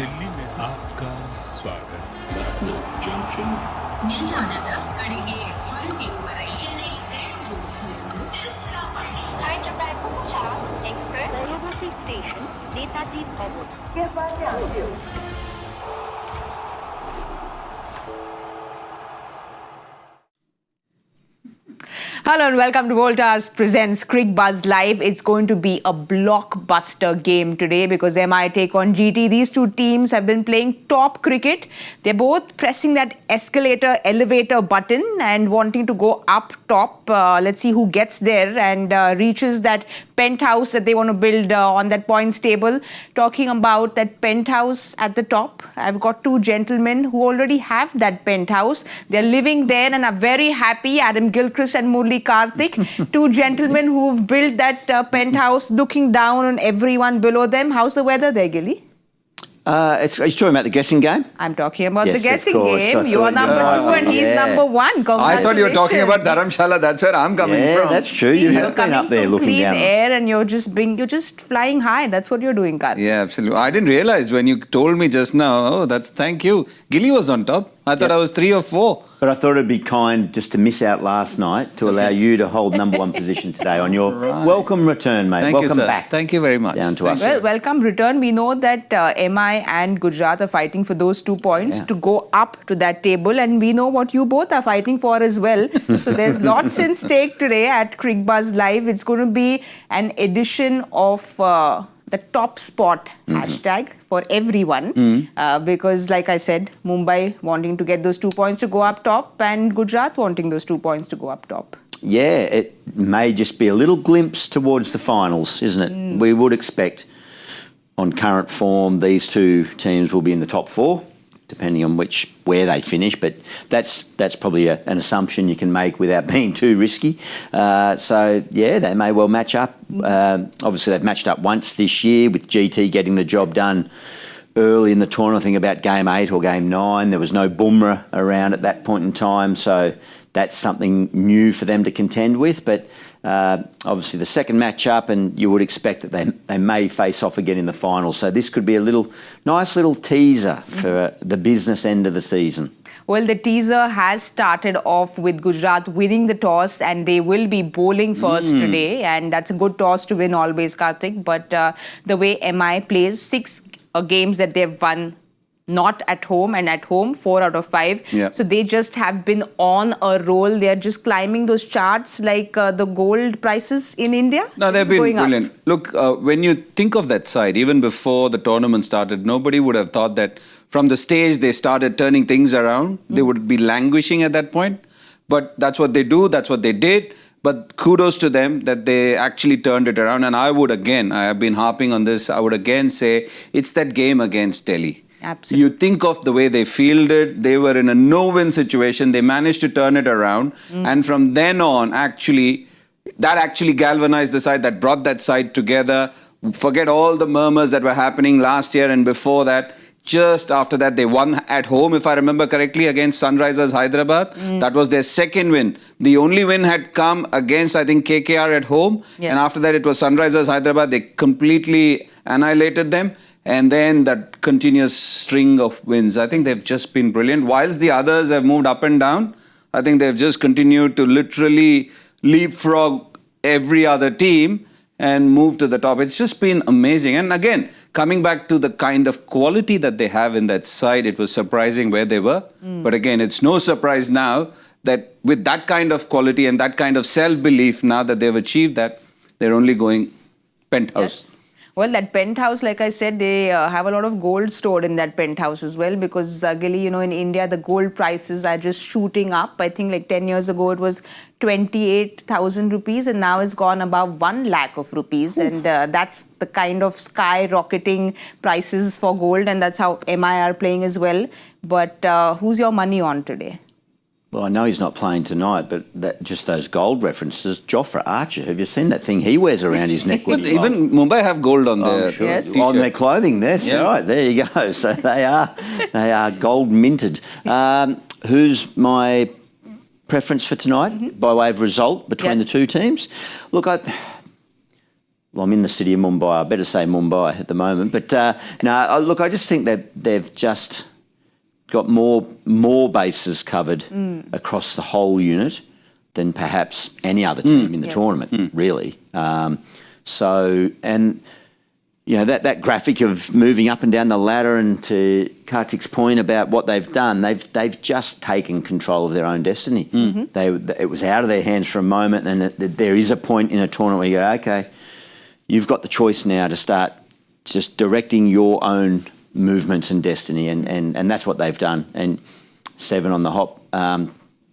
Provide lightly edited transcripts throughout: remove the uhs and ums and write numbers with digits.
दिल्ली में आपका स्वागत. Lucknow Junction. ನಿಲ್ದಾಣದ ಕಡೆಗೆ ಹೊರಟಿರುವರೆ Hyderabad Express, Rayagati Station, Netaji Bhavan. Hello and welcome to Voltas presents Cricbuzz Live. It's going to be a blockbuster game today because MI take on GT. These two teams have been playing top cricket. They're both pressing that escalator, elevator button and wanting to go up top. Let's see who gets there and reaches that penthouse that they want to build on that points table. Talking about that penthouse at the top, I've got two gentlemen who already have that penthouse. They're living there and are very happy. Adam Gilchrist and Murali Kartik, two gentlemen who've built that penthouse looking down on everyone below them. How's the weather there, Gilly? Are you talking about the guessing game? I'm talking about Yes, the guessing of course. game. I You are thought number two and he's number one. I thought you were talking about Dharamshala. That's where I'm coming Yeah, from. that's true. You You're have been coming up there from looking clean down. air and you're just flying high. That's what you're doing, Kartik. Yeah, absolutely. I didn't realize when you told me just now. Oh, thank you. Gilly was on top. I thought I was 3 or 4. But I thought it'd be kind just to miss out last night to allow you to hold number one position today on your welcome return, mate. Thank welcome you, sir. back. Thank you very much. Down to Thanks. us. Well, welcome return. We know that MI and Gujarat are fighting for those 2 points to go up to that table, and we know what you both are fighting for as well. So there's lots in stake today at Cricbuzz Live. It's going to be an edition of the top spot hashtag for everyone because, like I said, Mumbai wanting to get those 2 points to go up top and Gujarat wanting those 2 points to go up top. Yeah, it may just be a little glimpse towards the finals, isn't it? We would expect on current form these two teams will be in the top 4, depending on where they finish, but that's probably an assumption you can make without being too risky. So yeah, they may well match up. Obviously, they've matched up once this year with GT getting the job done early in the tournament. I think about game 8 or game 9. There was no Bumrah around at that point in time, so that's something new for them to contend with. But obviously the second match up, and you would expect that they may face off again in the final. So this could be a nice little teaser for the business end of the season. Well, the teaser has started off with Gujarat winning the toss and they will be bowling first today. And that's a good toss to win always, Kartik. But the way MI plays, 6 games that they've won not at home and at home 4 out of 5. Yeah. So they just have been on a roll. They're just climbing those charts like the gold prices in India. No, they've It's been going up. brilliant. Look, when you think of that side, even before the tournament started, nobody would have thought that from the stage they started turning things around. They would be languishing at that point. But that's what they do. That's what they did. But kudos to them that they actually turned it around. And I have been harping on this, I would again say it's that game against Delhi. Absolutely. You think of the way they fielded, they were in a no-win situation, they managed to turn it around, and from then on, that actually galvanized the side, that brought that side together. Forget all the murmurs that were happening last year and before that. Just after that, they won at home, if I remember correctly, against Sunrisers Hyderabad. That was their second win. The only win had come against, I think, KKR at home, and after that, it was Sunrisers Hyderabad. They completely annihilated them. And then that continuous string of wins. I think they've just been brilliant. Whilst the others have moved up and down, I think they've just continued to literally leapfrog every other team and move to the top. It's just been amazing. And again, coming back to the kind of quality that they have in that side, it was surprising where they were. But again, it's no surprise now that with that kind of quality and that kind of self-belief, now that they've achieved that, they're only going penthouse. Yes. Well, that penthouse, like I said, they have a lot of gold stored in that penthouse as well because, Gilly, in India, the gold prices are just shooting up. I think like 10 years ago, it was 28,000 rupees and now it's gone above 1 lakh of rupees. And that's the kind of skyrocketing prices for gold, and that's how MI are playing as well. But who's your money on today? Well, I know he's not playing tonight, but just those gold references. Jofra Archer, have you seen that thing he wears around his neck? But even Mumbai have gold on their Yes. on their clothing. That's right. There you go. So they are gold minted. Who's my preference for tonight by way of result between the two teams? Look, Well, I'm in the city of Mumbai. I better say Mumbai at the moment. But look, I just think that they've just got more bases covered across the whole unit than perhaps any other team in the tournament, really. That graphic of moving up and down the ladder, and to Kartik's point about what they've done, they've just taken control of their own destiny. It was out of their hands for a moment, and there is a point in a tournament where you go, okay, you've got the choice now to start just directing your own movements and destiny, and that's what they've done. And 7 on the hop,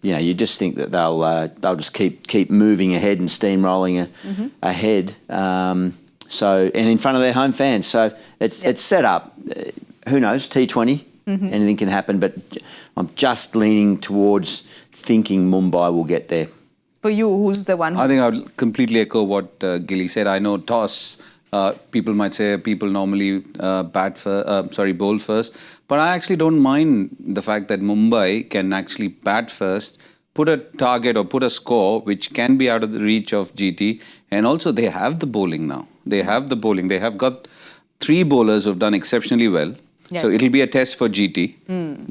you just think that they'll just keep moving ahead and steamrolling ahead. And in front of their home fans. So it's set up. Who knows? T20, anything can happen. But I'm just leaning towards thinking Mumbai will get there. For you, who's the one? I think I would completely echo what Gilly said. I know toss, people might say people normally bowl first. But I actually don't mind the fact that Mumbai can actually bat first, put a target or put a score which can be out of the reach of GT. And also they have the bowling now. They have the bowling. They have got 3 bowlers who have done exceptionally well. Yes. So it'll be a test for GT.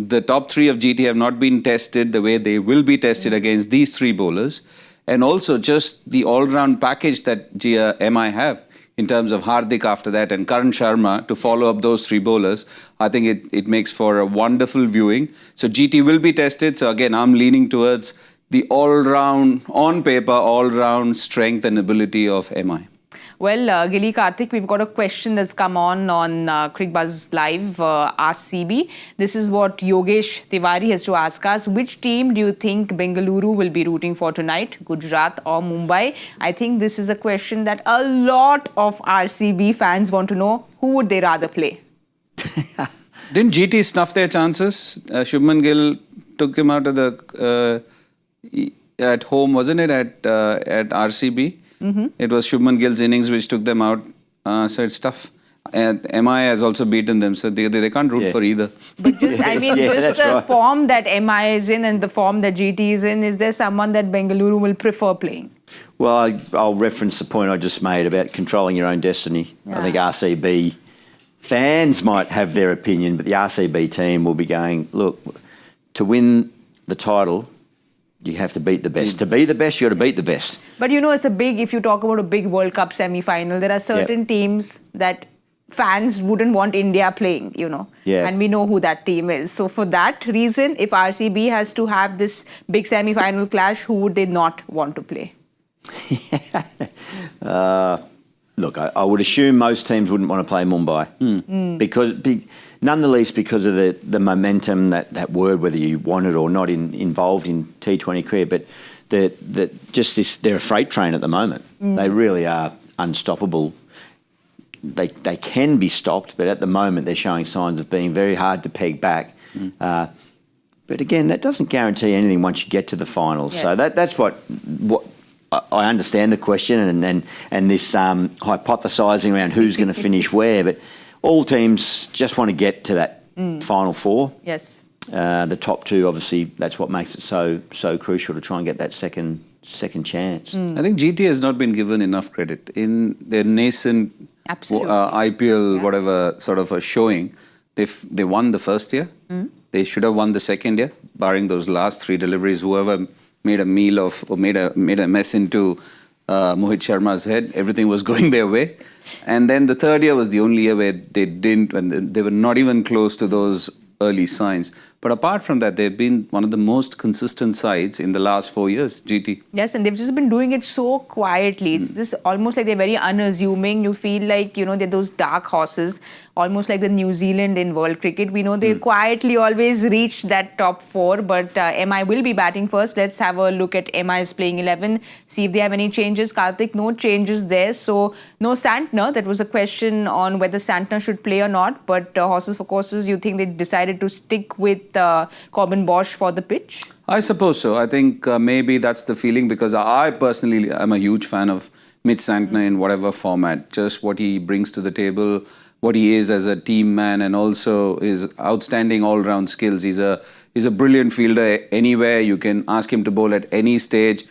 The top 3 of GT have not been tested the way they will be tested against these 3 bowlers. And also just the all-round package that MI have in terms of Hardik after that and Karan Sharma to follow up those 3 bowlers. I think it makes for a wonderful viewing. So GT will be tested. So again, I'm leaning towards the all-round, on paper, all-round strength and ability of MI. Well, Gilly Kartik, we've got a question that's come on Cricbuzz Live, Ask CB. This is what Yogesh Tiwari has to ask us. Which team do you think Bengaluru will be rooting for tonight, Gujarat or Mumbai? I think this is a question that a lot of RCB fans want to know. Who would they rather play? Didn't GT snuff their chances? Shubman Gill took him out of the at home, wasn't it, at RCB? It was Shubman Gill's innings which took them out. So it's tough. And MI has also beaten them, so they can't root for either. But just, just the form that MI is in and the form that GT is in, is there someone that Bengaluru will prefer playing? Well, I'll reference the point I just made about controlling your own destiny. I think RCB fans might have their opinion, but the RCB team will be going, look, to win the title, you have to beat the best. To be the best, you got to beat the best. But it's if you talk about a big World Cup semi-final, there are certain teams that fans wouldn't want India playing, and we know who that team is. So for that reason, if RCB has to have this big semi-final clash, who would they not want to play? Look, I would assume most teams wouldn't want to play Mumbai none the least because of the momentum, that word, whether you want it or not, involved in T20 cricket. But they're a freight train at the moment. They really are unstoppable. They can be stopped, but at the moment they're showing signs of being very hard to peg back. But again, that doesn't guarantee anything once you get to the finals. Yes. So that's what I understand the question and this hypothesising around who's going to finish where, but all teams just want to get to that final 4. Yes. The top 2, obviously, that's what makes it so crucial to try and get that second chance. I think GT has not been given enough credit in their nascent IPL, whatever sort of a showing. They won the first year. They should have won the second year, barring those last 3 deliveries. Whoever made a meal of or made a mess into Mohit Sharma's head, everything was going their way. And then the third year was the only year where they didn't, and they were not even close to those early signs. But apart from that, they've been one of the most consistent sides in the last 4 years, GT. Yes, and they've just been doing it so quietly. It's just almost like they're very unassuming. You feel like, they're those dark horses, almost like the New Zealand in world cricket. We know they quietly always reach that top 4, but MI will be batting first. Let's have a look at MI's playing 11, see if they have any changes. Kartik, no changes there. So, no Santner. That was a question on whether Santner should play or not. But horses for courses, you think they decided to stick with Corbin Bosch for the pitch? I suppose so. I think maybe that's the feeling, because I personally am a huge fan of Mitch Santner in whatever format. Just what he brings to the table, what he is as a team man, and also his outstanding all-round skills. He's a brilliant fielder anywhere. You can ask him to bowl at any stage.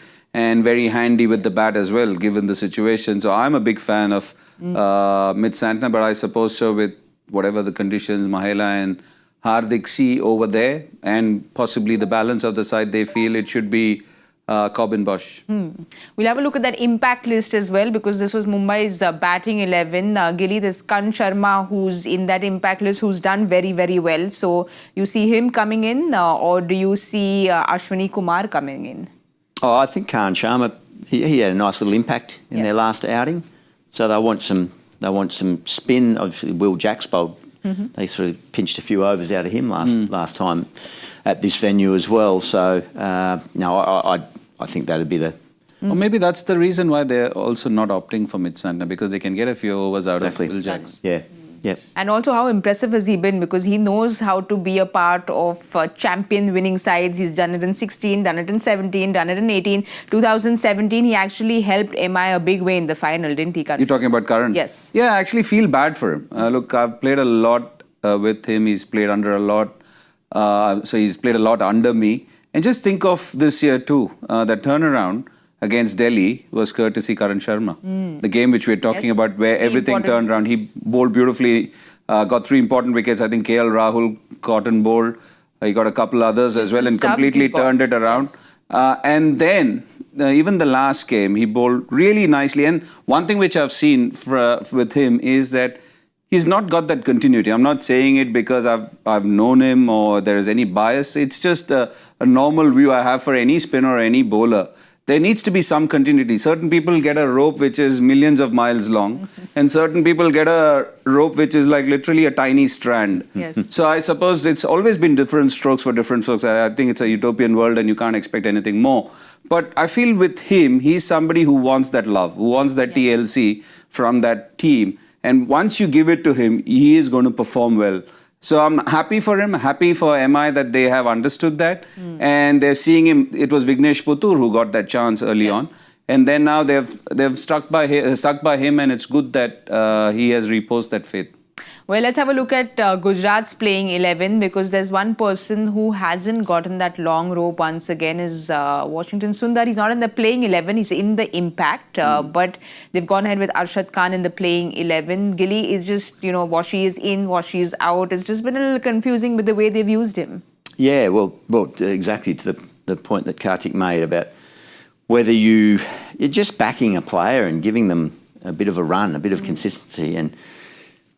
and very handy with the bat as well, given the situation. So I'm a big fan of Mit Santner, but I suppose so with whatever the conditions Mahela and Hardik see over there, and possibly the balance of the side, they feel it should be Corbin Bosch. We'll have a look at that impact list as well, because this was Mumbai's batting 11. Gilly, there's Karan Sharma, who's in that impact list, who's done very, very well. So you see him coming in, or do you see Ashwini Kumar coming in? Oh, I think Karan Sharma, he had a nice little impact in their last outing. So they want some spin. Obviously, Will Jacks bowled. They sort of pinched a few overs out of him last time at this venue as well. So no, I think that'd be the. Or maybe that's the reason why they're also not opting for Mit Santner, because they can get a few overs out of Will Jacks. Yeah. Yep. And also, how impressive has he been? Because he knows how to be a part of champion winning sides. He's done it in 16, done it in 17, done it in 18. 2017, he actually helped MI a big way in the final, didn't he, Karan? You're talking about Karan? Yes. Yeah, I actually feel bad for him. Look, I've played a lot with him. He's played under a lot. So he's played a lot under me. And just think of this year too. The turnaround against Delhi was courtesy Karan Sharma. The game which we're talking about, where everything turned around. He bowled beautifully, got 3 important wickets. I think KL Rahul cotton bowled. He got a couple others as well and completely turned it around. And then, even the last game, he bowled really nicely. And one thing which I've seen with him is that he's not got that continuity. I'm not saying it because I've known him or there is any bias. It's just a normal view I have for any spinner or any bowler. There needs to be some continuity. Certain people get a rope which is millions of miles long, and certain people get a rope which is like literally a tiny strand. So I suppose it's always been different strokes for different folks. I think it's a utopian world and you can't expect anything more. But I feel with him, he's somebody who wants that love, who wants that TLC from that team. And once you give it to him, he is going to perform well. So I'm happy for him, happy for MI that they have understood that. And they're seeing him. It was Vignesh Puttur who got that chance early on. And then now they've stuck by him, and it's good that he has reposed that faith. Well, let's have a look at Gujarat's playing 11, because there's one person who hasn't gotten that long rope once again is Washington Sundar. He's not in the playing 11, he's in the impact, but they've gone ahead with Arshad Khan in the playing 11. Gilly is just, Washi is in, Washi is out. It's just been a little confusing with the way they've used him. Yeah, well, exactly to the point that Kartik made about whether you're just backing a player and giving them a bit of a run, a bit of consistency, and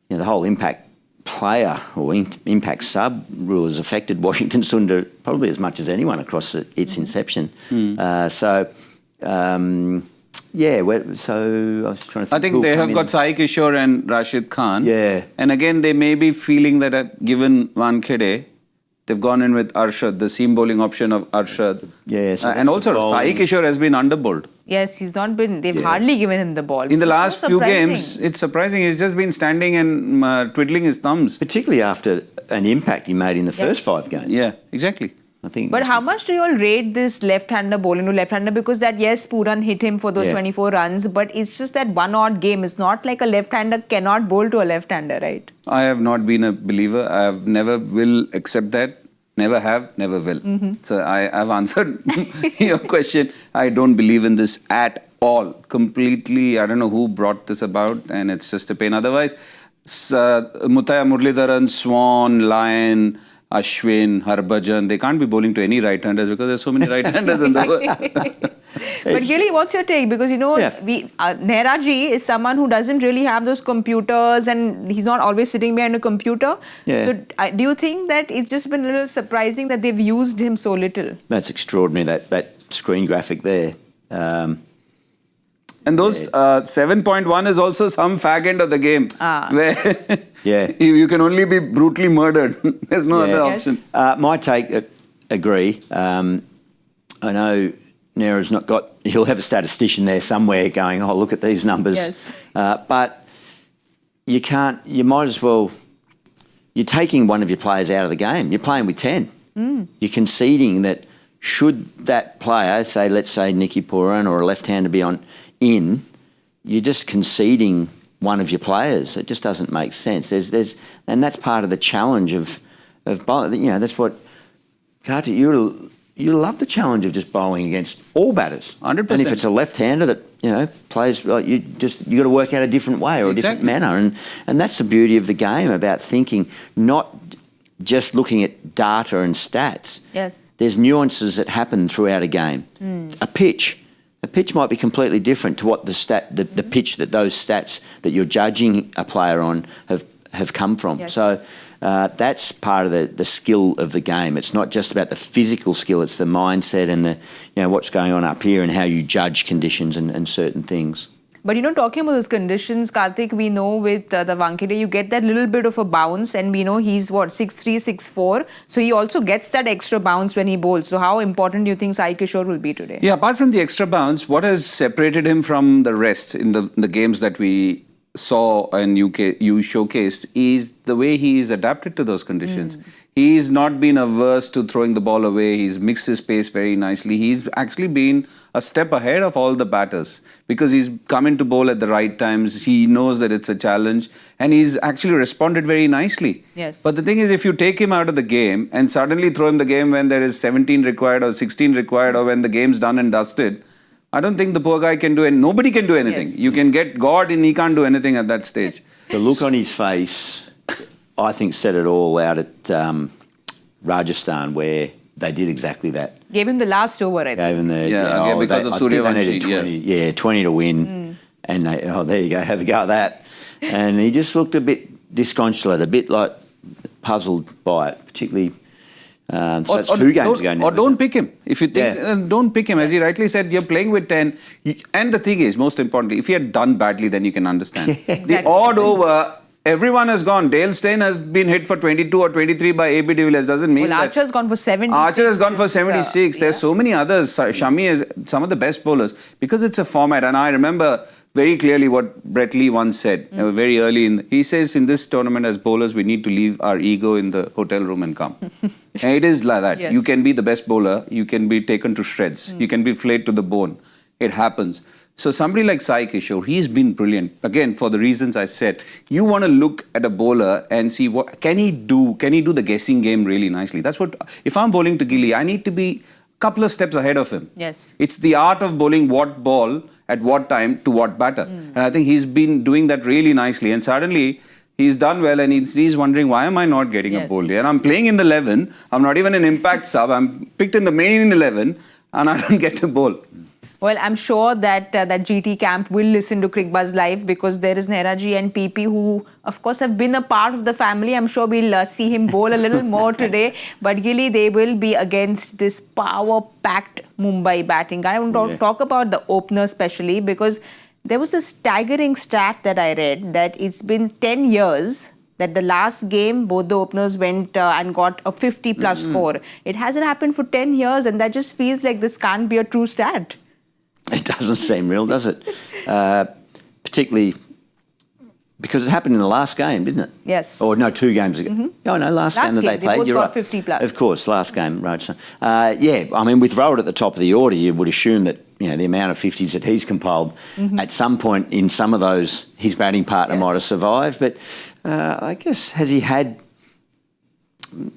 the whole impact player or impact sub rule has affected Washington Sundar probably as much as anyone across its inception. So I was trying to think. I think they have got Sai Kishore and Rashid Khan. Yeah. And again, they may be feeling that given Wankhede, they've gone in with Arshad, the seam bowling option of Arshad. Yeah, so and also Sai Kishore has been underbowled. Yes, he's not been, they've hardly given him the ball. In the last few games, it's surprising. He's just been standing and twiddling his thumbs. Particularly after an impact he made in the first 5 games. Yeah, exactly. I think. But how much do you all rate this left-hander bowling to left-hander? Because that, yes, Pooran hit him for those 24 runs, but it's just that one odd game. It's not like a left-hander cannot bowl to a left-hander, right? I have not been a believer. I have never will accept that. Never have, never will. So I've answered your question. I don't believe in this at all. Completely, I don't know who brought this about, and it's just a pain. Otherwise, Mutaya Muralidharan, Swan, Lion, Ashwin, Harbhajan, they can't be bowling to any right-handers because there's so many right-handers in the world. But Gilly, what's your take? Because, Nehra ji is someone who doesn't really have those computers, and he's not always sitting behind a computer. So do you think that it's just been a little surprising that they've used him so little? That's extraordinary, that screen graphic there. And those 7.1 is also some fag end of the game. Where you can only be brutally murdered. There's no other option. My take, agree. I know Nehra's not got, he'll have a statistician there somewhere going, oh, look at these numbers. But you might as well, you're taking one of your players out of the game. You're playing with 10. You're conceding that should that player, let's say Nicky Pooran or a left-hander be in, you're just conceding one of your players. It just doesn't make sense. And that's part of the challenge of that's what Kartik, you love the challenge of just bowling against all batters. 100%. And if it's a left-hander that, plays, well, you got to work out a different way or a different manner. And that's the beauty of the game, about thinking, not just looking at data and stats. Yes. There's nuances that happen throughout a game. A pitch might be completely different to what the pitch that those stats that you're judging a player on have come from. Yes. So that's part of the skill of the game. It's not just about the physical skill, it's the mindset and the what's going on up here and how you judge conditions and certain things. But talking about those conditions, Kartik, we know with the Wankhede, you get that little bit of a bounce, and we know he's 6'3", 6'4", so he also gets that extra bounce when he bowls. So how important do you think Sai Kishore will be today? Yeah, apart from the extra bounce, what has separated him from the rest in the games that we saw and you showcased is the way he is adapted to those conditions. He's not been averse to throwing the ball away. He's mixed his pace very nicely. He's actually been a step ahead of all the batters because he's come into bowl at the right times. He knows that it's a challenge and he's actually responded very nicely. Yes. But the thing is, if you take him out of the game and suddenly throw him the game when there is 17 required or 16 required or when the game's done and dusted, I don't think the poor guy can do it. Nobody can do anything. Yes. You can get God and he can't do anything at that stage. The look on his face, I think, said it all out at Rajasthan, where they did exactly that. Gave him the last over, I think. Gave him the again, because of I think they Suryavanshi, needed 20 to win, and they, there you go, have a go at that. And he just looked a bit disconsolate, a bit like puzzled by it, particularly. So that's 2 games ago now. Or don't pick him. If you think, don't pick him. As he rightly said, you're playing with 10. And the thing is, most importantly, if he had done badly, then you can understand. Exactly. The odd over, everyone has gone. Dale Steyn has been hit for 22 or 23 by AB de Villiers. Doesn't mean Well, that... Archer's gone for 76. Archer has gone for 76. There's so many others. Shami is some of the best bowlers. Because it's a format. And I remember very clearly what Brett Lee once said very early. He says, in this tournament as bowlers, we need to leave our ego in the hotel room and come. And it is like that. Yes. You can be the best bowler. You can be taken to shreds. You can be flayed to the bone. It happens. So somebody like Sai Kishore, he's been brilliant. Again, for the reasons I said, you want to look at a bowler and see what can he do. Can he do the guessing game really nicely? That's what, if I'm bowling to Gill, I need to be a couple of steps ahead of him. Yes. It's the art of bowling what ball at what time to what batter. And I think he's been doing that really nicely. And suddenly, he's done well and he's wondering, why am I not getting a bowl here? And I'm playing in the 11. I'm not even an impact sub. I'm picked in the main 11 and I don't get to bowl. Well, I'm sure that that GT camp will listen to Cricbuzz Live because there is Nehraji and PP who, of course, have been a part of the family. I'm sure we'll see him bowl a little more today. But Gilly, they will be against this power-packed Mumbai batting. I want to talk about the opener especially because there was a staggering stat that I read that it's been 10 years that the last game, both the openers went and got a 50-plus score. It hasn't happened for 10 years and that just feels like this can't be a true stat. It doesn't seem real, does it? Particularly because it happened in the last game, didn't it? Yes. Or no, 2 games ago. Oh, no, last game that they played. Both You're got right. 50 plus. Of course, last game, Rajasthan. I mean, with Rohit at the top of the order, you would assume that the amount of 50s that he's compiled at some point in some of those, his batting partner might have survived. But I guess has he had?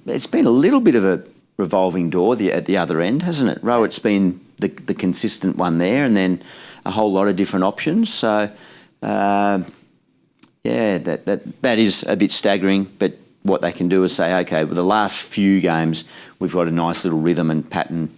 It's been a little bit of a revolving door at the other end, hasn't it? Rohit's been the consistent one there, and then a whole lot of different options. So, that is a bit staggering. But what they can do is say, okay, with the last few games, we've got a nice little rhythm and pattern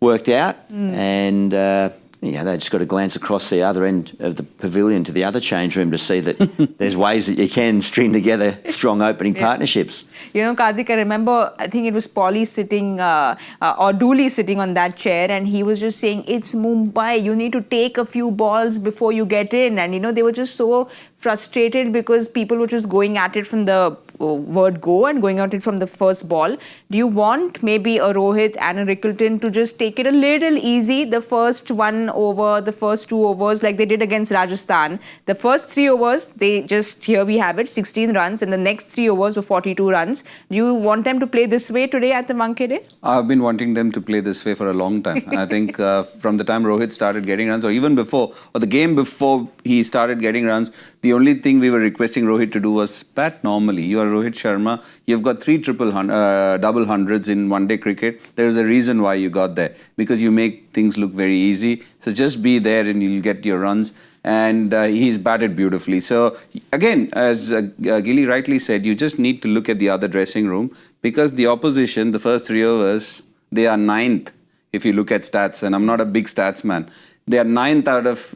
worked out, and they just got to glance across the other end of the pavilion to the other change room to see that there's ways that you can string together strong opening partnerships. Kartik, I remember, I think it was Paulie sitting, or Dooley sitting on that chair, and he was just saying, it's Mumbai, you need to take a few balls before you get in. And, they were just so frustrated because people were just going at it from the word go and going at it from the first ball. Do you want maybe a Rohit and a Rickleton to just take it a little easy, the first 1 over, the first 2 overs, like they did against Rajasthan? The first 3 overs, here we have it, 16 runs, and the next 3 overs were 42 runs. Do you want them to play this way today at the Wankhede? I've been wanting them to play this way for a long time. I think from the time Rohit started getting runs, or even before, or the game before he started getting runs, the only thing we were requesting Rohit to do was bat normally. You are Rohit Sharma, you've got 3 double hundreds in one-day cricket. There's a reason why you got there, because you make things look very easy. So just be there and you'll get your runs. And he's batted beautifully. So again, as Gilly rightly said, you just need to look at the other dressing room, because the opposition, the first 3 overs, they are 9th if you look at stats, and I'm not a big stats man. They are 9th out of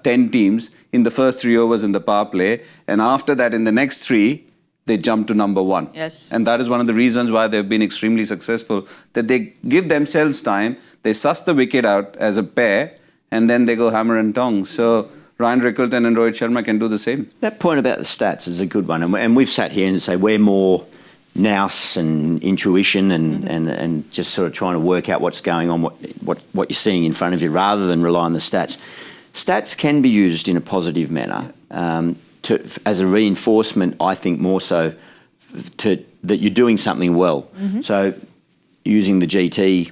10 teams in the first 3 overs in the power play, and after that in the next 3, they jump to number 1. Yes. And that is one of the reasons why they've been extremely successful, that they give themselves time, they suss the wicket out as a pair, and then they go hammer and tongs. So Ryan Rickelton and Rohit Sharma can do the same. That point about the stats is a good one. And we've sat here and say we're more nous and intuition and just sort of trying to work out what's going on, what you're seeing in front of you, rather than rely on the stats. Stats can be used in a positive manner as a reinforcement, I think, more so that you're doing something well. So using the GT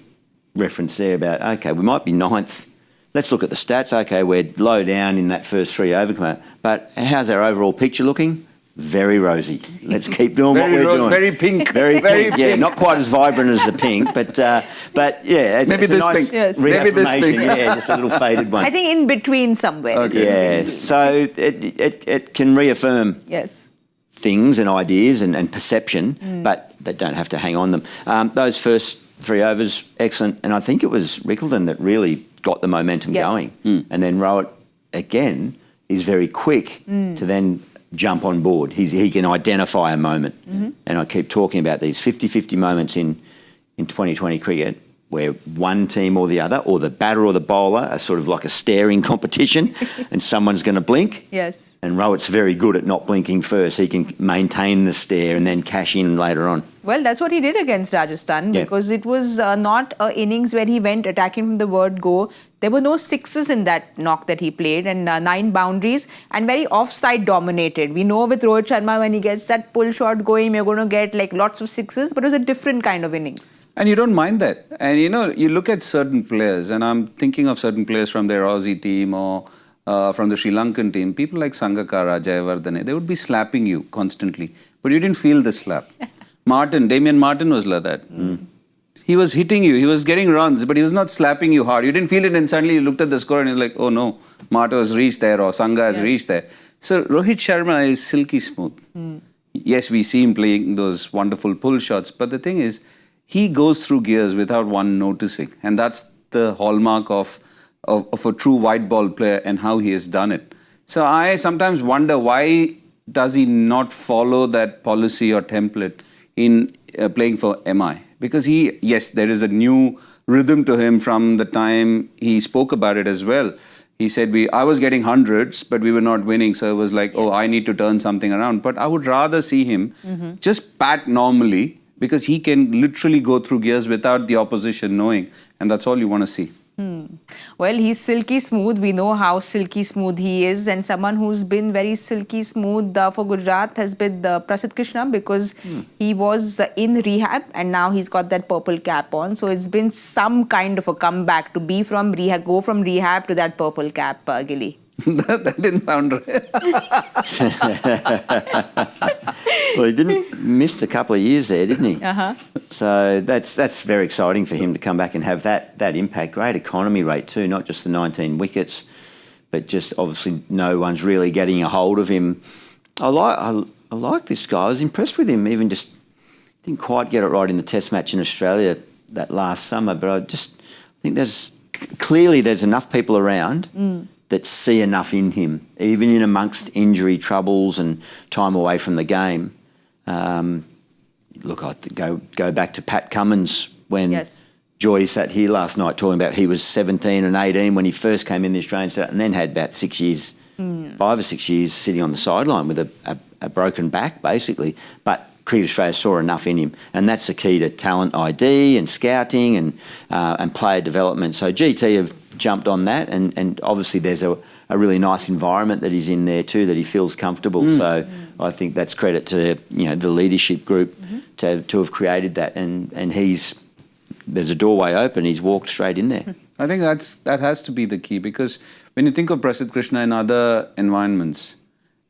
reference there about, okay, we might be 9th. Let's look at the stats. Okay, we're low down in that first 3 over, but how's our overall picture looking? Very rosy. Let's keep doing what we're doing. Very pink. Very pink. Yeah, pink. not quite as vibrant as the pink, but yeah. Maybe it's a this nice pink. Yes. Maybe this reaffirmation. pink. Yeah, just a little faded one. I think in between somewhere. Okay. Yeah, so it can reaffirm Yes. things and ideas and perception, but they don't have to hang on them. Those first 3 overs, excellent. And I think it was Rickelton that really got the momentum Yes. going. And then Rohit, again, is very quick to then jump on board. He can identify a moment. And I keep talking about these 50-50 moments in 2020 cricket where one team or the other, or the batter or the bowler, are sort of like a staring competition and someone's going to blink. Yes. And Rohit's very good at not blinking first. He can maintain the stare and then cash in later on. Well, that's what he did against Rajasthan, Yeah. because it was not an innings where he went attacking from the word go. There were no sixes in that knock that he played, and 9 boundaries, and very offside dominated. We know with Rohit Sharma, when he gets that pull shot going, you're going to get like lots of sixes, but it was a different kind of innings. And you don't mind that. And you look at certain players, and I'm thinking of certain players from their Aussie team or from the Sri Lankan team, people like Sangakkara, Jayawardene, they would be slapping you constantly, but you didn't feel the slap. Damien Martin was like that. He was hitting you, he was getting runs, but he was not slapping you hard. You didn't feel it, and suddenly you looked at the score and you're like, oh no, Marto has reached there or Sangha has reached there. So Rohit Sharma is silky smooth. Yes, we see him playing those wonderful pull shots, but the thing is, he goes through gears without one noticing. And that's the hallmark of a true white ball player and how he has done it. So I sometimes wonder, why does he not follow that policy or template in playing for MI? Because yes, there is a new rhythm to him from the time he spoke about it as well. He said, I was getting hundreds, but we were not winning. So it was like, oh, I need to turn something around. But I would rather see him just bat normally, because he can literally go through gears without the opposition knowing. And that's all you want to see. Well, he's silky smooth. We know how silky smooth he is. And someone who's been very silky smooth for Gujarat has been Prasidh Krishna, because he was in rehab and now he's got that purple cap on. So it's been some kind of a comeback to be from rehab, go from rehab to that purple cap, Gilly. That didn't sound right. Well, he didn't miss a couple of years there, didn't he? So that's very exciting for him to come back and have that impact. Great economy rate too, not just the 19 wickets, but just obviously no one's really getting a hold of him. I like this guy. I was impressed with him. Even just didn't quite get it right in the Test match in Australia that last summer, but I think there's enough people around that see enough in him, even in amongst injury troubles and time away from the game. Look, I go back to Pat Cummins when Joy sat here last night talking about he was 17 and 18 when he first came in the Australian side, and then had about 6 years, 5 or 6 years sitting on the sideline with a broken back, basically. But Cricket Australia saw enough in him, and that's the key to talent ID and scouting and player development. So GT have jumped on that, and obviously there's a really nice environment that he's in there too, that he feels comfortable. So I think that's credit to the leadership group to have created that, and there's a doorway open. He's walked straight in there. I think that has to be the key, because when you think of Prasidh Krishna in other environments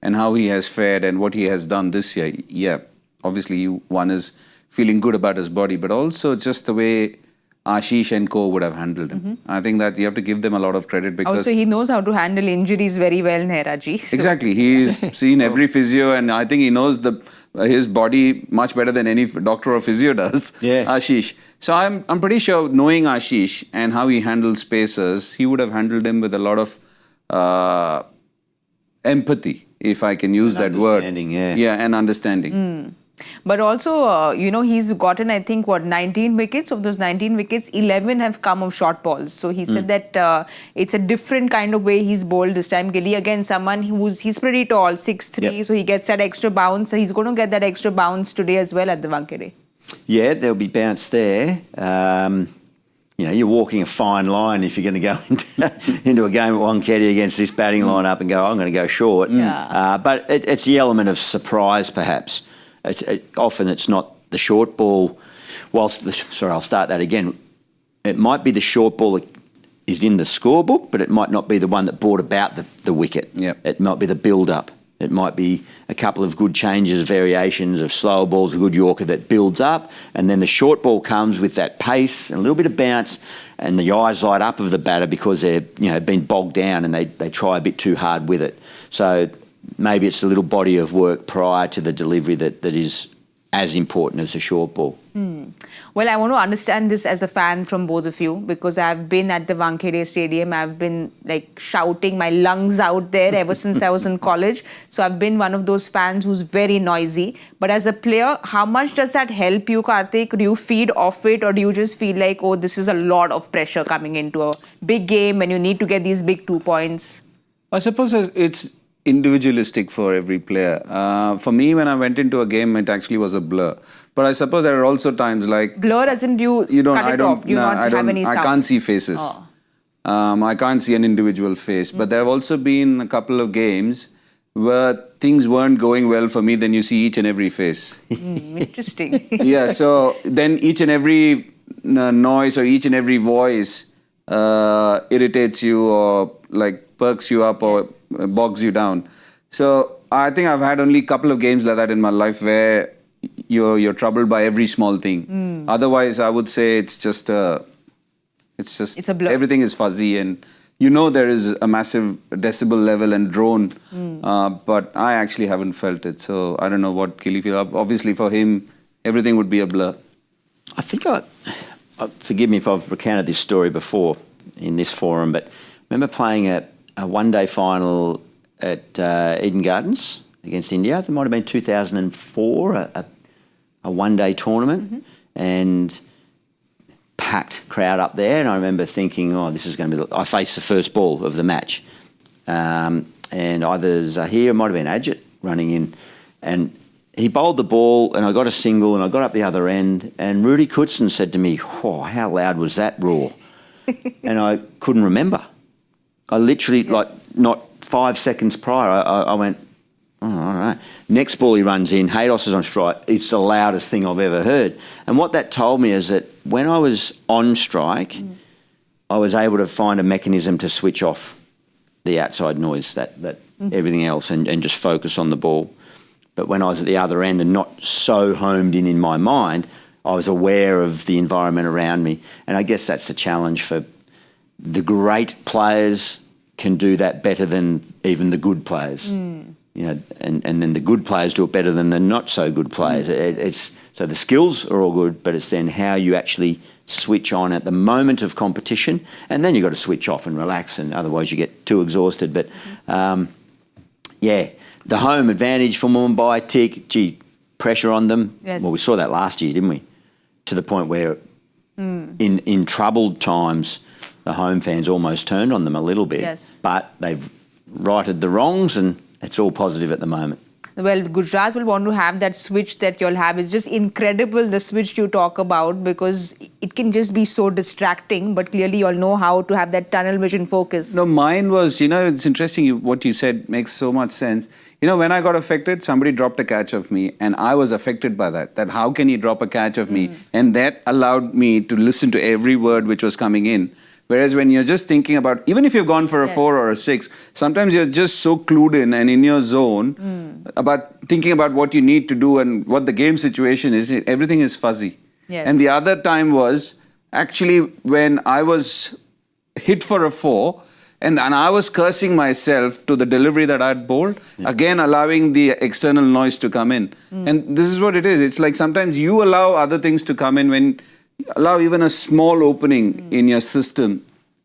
and how he has fared and what he has done this year, obviously one is feeling good about his body, but also just the way Ashish and co would have handled him. I think that you have to give them a lot of credit because... Also, he knows how to handle injuries very well, Nehraji. So. Exactly. He's seen every physio and I think he knows his body much better than any doctor or physio does, Ashish. So I'm pretty sure knowing Ashish and how he handles spacers, he would have handled him with a lot of empathy, if I can use that word. And understanding. But also, he's gotten, I think, 19 wickets. Of those 19 wickets, 11 have come of short balls. So he said that it's a different kind of way he's bowled this time. Gilly, again, someone he's pretty tall, 6'3", so he gets that extra bounce. So he's going to get that extra bounce today as well at the Wankhede. Yeah, there'll be bounce there. You're walking a fine line if you're going to go into a game at Wankhede against this batting lineup and go, I'm going to go short. But it's the element of surprise, perhaps. Often it's not the short ball. I'll start that again. It might be the short ball that is in the scorebook, but it might not be the one that brought about the wicket. It might be the build-up. It might be a couple of good changes, variations of slower balls, a good Yorker that builds up, and then the short ball comes with that pace and a little bit of bounce, and the eyes light up of the batter because they're been bogged down and they try a bit too hard with it. So maybe it's a little body of work prior to the delivery that is as important as a short ball. Well, I want to understand this as a fan from both of you because I've been at the Wankhede Stadium. I've been shouting my lungs out there ever since I was in college. So I've been one of those fans who's very noisy. But as a player, how much does that help you, Kartik? Do you feed off it or do you just feel like, oh, this is a lot of pressure coming into a big game and you need to get these big 2 points? I suppose it's individualistic for every player. For me, when I went into a game, it actually was a blur. But I suppose there are also times like... Blur as in you cut it off? You don't have any sound? I can't see faces. I can't see an individual face. But there have also been a couple of games where things weren't going well for me, then you see each and every face. Interesting. So then each and every noise or each and every voice irritates you or perks you up or bogs you down. So I think I've had only a couple of games like that in my life where you're troubled by every small thing. Otherwise, I would say it's a blur. Everything is fuzzy and there is a massive decibel level and drone, but I actually haven't felt it. So I don't know what Gilly feels. Obviously for him, everything would be a blur. I think forgive me if I've recounted this story before in this forum, but I remember playing a one-day final at Eden Gardens against India. It might have been 2004, a one-day tournament, and packed crowd up there. And I remember thinking, oh, this is going to be... I faced the first ball of the match. And either Zahir, it might have been Ajit, running in. And he bowled the ball and I got a single and I got up the other end and Rudy Kutsen said to me, oh, how loud was that roar? And I couldn't remember. I literally, not 5 seconds prior, I went, oh, all right. Next ball he runs in, Haydos is on strike. It's the loudest thing I've ever heard. And what that told me is that when I was on strike, I was able to find a mechanism to switch off the outside noise, that everything else, and just focus on the ball. But when I was at the other end and not so homed in my mind, I was aware of the environment around me. And I guess that's the challenge for the great players can do that better than even the good players. And then the good players do it better than the not so good players. So the skills are all good, but it's then how you actually switch on at the moment of competition, and then you've got to switch off and relax, and otherwise you get too exhausted. But the home advantage for Mumbai, pressure on them. Yes. Well, we saw that last year, didn't we? To the point where in troubled times, the home fans almost turned on them a little bit. Yes. But they've righted the wrongs and it's all positive at the moment. Well, Gujarat will want to have that switch that you'll have. It's just incredible, the switch you talk about, because it can just be so distracting, but clearly you'll know how to have that tunnel vision focus. No, mine was, it's interesting what you said makes so much sense. When I got affected, somebody dropped a catch of me and I was affected by that. That how can he drop a catch of me? And that allowed me to listen to every word which was coming in. Whereas when you're just thinking about, even if you've gone for a 4 or a 6, sometimes you're just so clued in and in your zone about thinking about what you need to do and what the game situation is. Everything is fuzzy. Yes. And the other time was actually when I was hit for a 4 and I was cursing myself to the delivery that I'd bowled, again allowing the external noise to come in. And this is what it is. It's like sometimes you allow other things to come in when allow even a small opening in your system,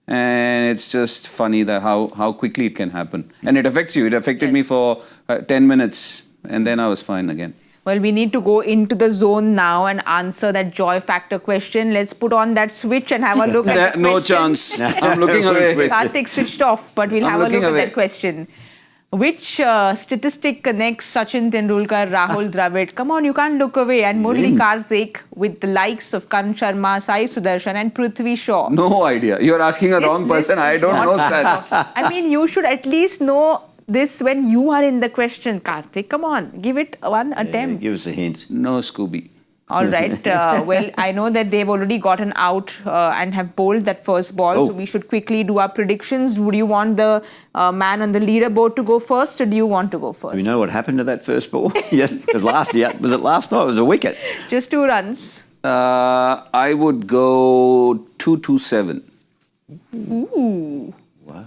and it's just funny that how quickly it can happen, and it affects you. It affected me for 10 minutes, and then I was fine again. Well, we need to go into the zone now and answer that joy factor question. Let's put on that switch and have a look at the No question. chance. I'm looking away. Kartik switched off, but we'll I'm have a look looking at away. that question. Which statistic connects Sachin Tendulkar, Rahul Dravid? Come on, you can't look away. And Murali Kartik with the likes of Karan Sharma, Sai Sudarshan and Prithvi Shaw. No idea. You're asking a wrong This person. I is don't not- know stats. I mean, you should at least know this when you are in the question, Kartik. Come on, give it one attempt. Give us a hint. No, Scooby. All right. Well, I know that they've already gotten out and have bowled that first ball. So we should quickly do our predictions. Would you want the man on the leaderboard to go first, or do you want to go first? Do we know what happened to that first ball? Yes, because was it last night? It was a wicket. Just 2 runs. I would go 227. Ooh. Wow.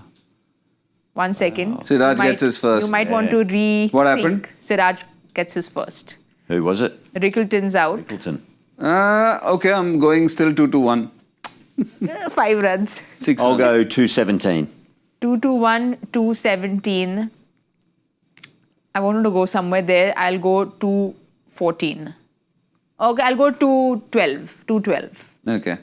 1 second. Siraj gets his first. You might want to rethink. What happened? Siraj gets his first. Who was it? Rickleton's out. Hilton. Okay, I'm going still 2-1. 5 runs. 6 I'll runs. go 217. 2-1, 217. I wanted to go somewhere there. I'll go 214. Okay, I'll go 212. 212. Okay.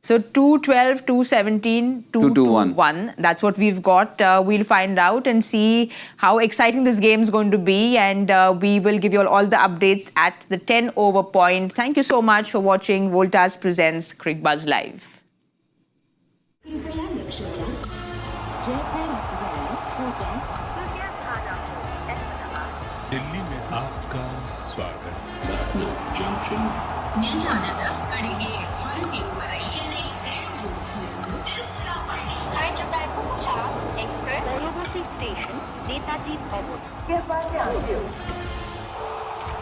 So 212, 217, 221. That's what we've got. We'll find out and see how exciting this game is going to be. And we will give you all the updates at the 10 over point. Thank you so much for watching Voltas Presents Cricbuzz Live. Delhi में आपका स्वागत. Lucknow Junction, ನಿಲ್ದಾಣದ ಕಡೆಗೆ ಹೊರಟಿರುವರೆ Hi Japan Express, Nayagasi Station, Netaji Bhavan. Hereby announced.